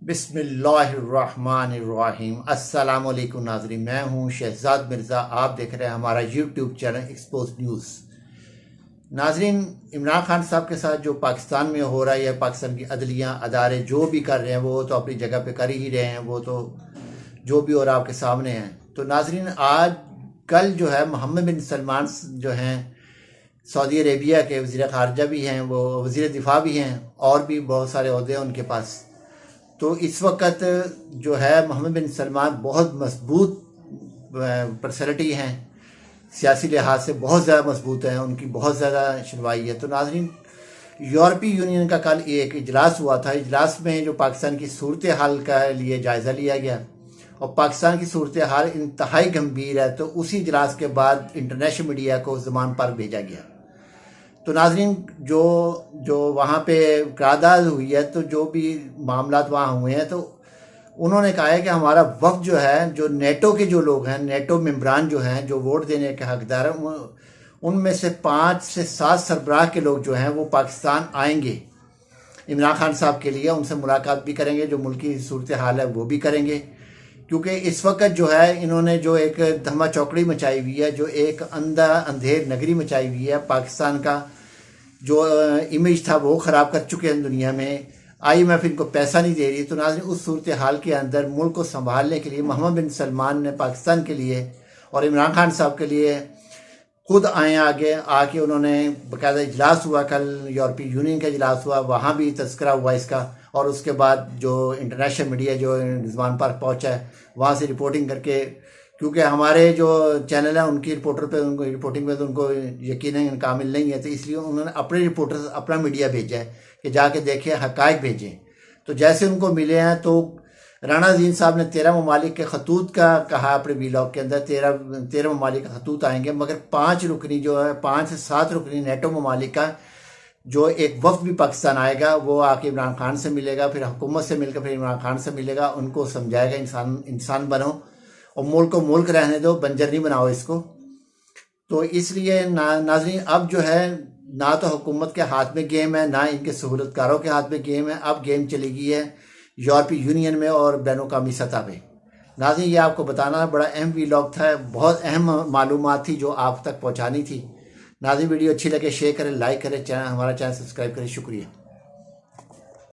बिस्मिल्लाहिर्रहमानिर्रहीम। अस्सलाम वालेकुम नाज़रीन, मैं हूँ शहजाद मिर्ज़ा। आप देख रहे हैं हमारा यूट्यूब चैनल एक्सपोज न्यूज़। नाज़रीन, इमरान खान साहब के साथ जो पाकिस्तान में हो रहा है या पाकिस्तान की अदलियाँ अदारे जो भी कर रहे हैं वो तो अपनी जगह पे कर ही रहे हैं, वो तो जो भी और आपके सामने हैं। तो नाज़रीन, आज कल जो है मोहम्मद बिन सलमान जो हैं सऊदी अरेबिया के वज़ीर ख़ारजा भी हैं, वो वज़ीर दिफा भी हैं और भी बहुत सारे ओहदे हैं उनके पास। तो इस वक्त जो है मोहम्मद बिन सलमान बहुत मजबूत पर्सनैलिटी हैं, सियासी लिहाज से बहुत ज़्यादा मजबूत हैं, उनकी बहुत ज़्यादा सुनवाई है। तो नाज़रीन, यूरोपीय यूनियन का कल एक इजलास हुआ था। इजलास में जो पाकिस्तान की सूरत हाल का लिए जायज़ा लिया गया और पाकिस्तान की सूरत हाल इंतहाई गंभीर है। तो उसी इजलास के बाद इंटरनेशनल मीडिया को ज़मान पर भेजा गया। तो नाज़रीन, जो वहाँ पे करारदाद हुई है, तो जो भी मामलात वहाँ हुए हैं, तो उन्होंने कहा है कि हमारा वक्त जो है, जो नेटो के जो लोग हैं, नेटो मेम्बरान जो हैं, जो वोट देने के हकदार हैं, उनमें से 5 से 7 सरबराह के लोग जो हैं वो पाकिस्तान आएंगे इमरान खान साहब के लिए। उनसे मुलाकात भी करेंगे, जो मुल्क की सूरत हाल है वो भी करेंगे। क्योंकि इस वक्त जो है इन्होंने जो एक धमा चौकड़ी मचाई हुई है, जो एक अंधेर नगरी मचाई हुई है, पाकिस्तान का जो इमेज था वो ख़राब कर चुके हैं दुनिया में। IMF इनको पैसा नहीं दे रही। तो नाज़रीन, उस सूरत हाल के अंदर मुल्क को संभालने के लिए मोहम्मद बिन सलमान ने पाकिस्तान के लिए और इमरान खान साहब के लिए खुद आए आगे आके उन्होंने बाकायदा इजलास हुआ। कल यूरोपीय यूनियन का इजलास हुआ, वहाँ भी तस्करा हुआ इसका। और उसके बाद जो इंटरनेशनल मीडिया जो रिजवान पार्क पहुँचा है, वहाँ से रिपोर्टिंग करके, क्योंकि हमारे जो चैनल है उनकी रिपोर्टर पे, उनको रिपोर्टिंग पे तो उनको यकीन कामिल नहीं है, तो इसलिए उन्होंने अपने रिपोर्टर, अपना मीडिया भेजा है कि जाके देखें, हकायक भेजें। तो जैसे उनको मिले हैं, तो राना अजीम साहब ने 13 ममालिक के खतूत का कहा अपने वीलॉग के अंदर। 13 ममालिक का खतूत आएंगे, मगर 5 रुकनी जो है, 5 से 7 रुकनी नेटो ममालिक का जो एक वक्त भी पाकिस्तान आएगा, वो आके इमरान खान से मिलेगा, फिर हुकूमत से मिलकर फिर इमरान खान से मिलेगा, उनको समझाएगा इंसान बनो और मुल्क को मुल्क रहने दो, बंजर नहीं बनाओ इसको। तो इसलिए नाज़रीन, अब जो है ना तो हुकूमत के हाथ में गेम है, ना इनके सहूलतकारों के हाथ में गेम है। अब गेम चली गई है यूरोपीय यूनियन में और बैनुकामी सतह पे। नाज़रीन, ये आपको बताना बड़ा अहम वीलॉग था, बहुत अहम मालूमात थी जो आप तक पहुंचानी थी। नाज़रीन, वीडियो अच्छी लगे शेयर करें, लाइक करें, हमारा चैनल सब्सक्राइब करें। शुक्रिया।